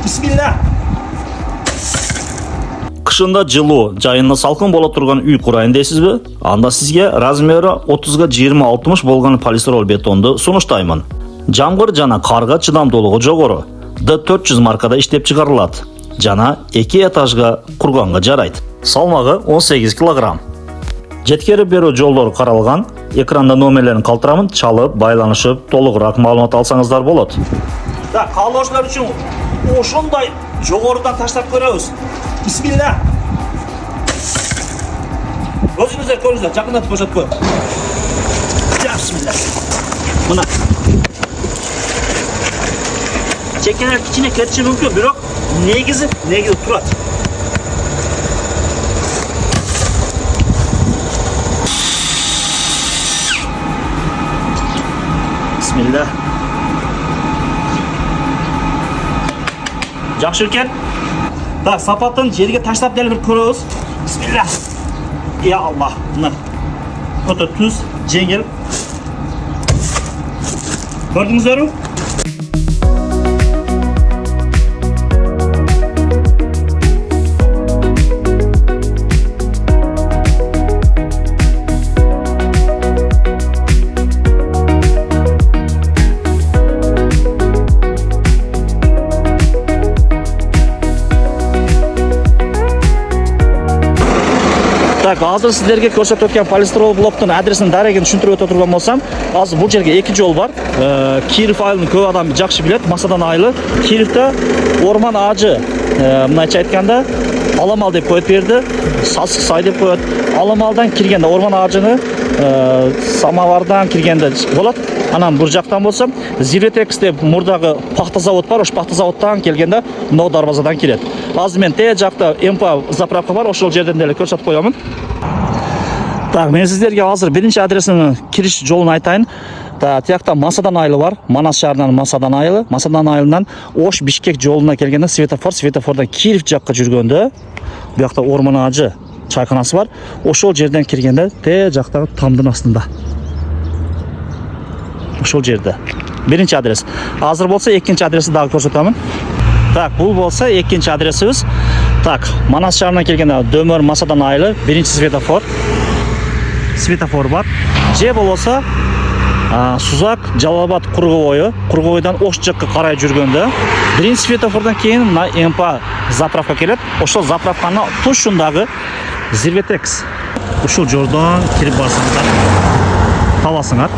Bismillah. Kışında жылуу, жайында салкын боло турган үй курайын дейсизби? Анда сизге размери 30 га 20-60 болгон полистирол бетонду сунуштаймын. Жамгыр жана карга чыдамдуулугу жогору. D400 маркада иштеп чыгарылат. Жана 2 этажга курганга жарайт. Салмагы 18 кг. Жеткери берүү жолдору каралган. Экранда номерлерин калтырамын, чалып, байланышып, толугураак маалымат алсаңыздар болот. Да, каалоочулар үчүн ошондой жогорудан таштап көрөбүз. Bismillah. Өзүңүздөр көрүңүздөр, жакындатып бошотуп коюң. Bismillah. Мына. Чекелер кичине кетиши мүмкүн, бирок негизи турат. Bismillah. Жакшы экен. Так, сапатын жерге таштап дәл бір көрөбүз. Bismillah. Ya Allah. Мына. Өтө түз, жеңил. Көрдүңүздөрбү? Так, азыр сиздерге көрсөтүп өткөн полистирол блоктун адресин дарегин түшүндүрүп өтө турган болсам, азыр бул жерге эки жол бар. Киев айылын көп адам жакшы билет, Масадан айылы. Киевде орман ажы, мындайча айтканда, аламал деп коюп берди, сасык сай деп коет. Аламалдан киргенде орман ажыны самовардан киргенде болот. Анан бул жактан болсо, Зирветекс деп мурдагы пахта завод бар, ош пахта заводтан келгенде мына дарбазадан кирет. Азыр мен те жакта МП заправка бар, ошол жерден деле көрсөтүп коёмун. Так, мен сиздерге азыр биринчи адресин кириш жолун айтайын. Тиякта Масадан айылы бар. Манас шаарынан Масадан айылы. Масадан айылынан Ош Бишкек жолуна келгенде светофордан Киев жакка жүргөндө, буякта орман ажы чайканасы бар. Ошол жерден киргенде те жактагы тамдын астында. Ошол жерде. Биринчи адрес. Азыр болсо экинчи адреси дагы көрсөтөмүн. Так, бул болсо экинчи адресибиз. Так, Манас шаарынан келгенде Дөмөр Масадан айылы, биринчи светофор. Светофор бар. Же болсо Сузак Жалалабад Курговойдан Ош жакка карай жүргөндө, биринчи светофордон кийин мына МП заправка келет. Ошол заправканын тушундагы Зирветекс. Ушул жолдон кирип барсаңыздар, табасыңар.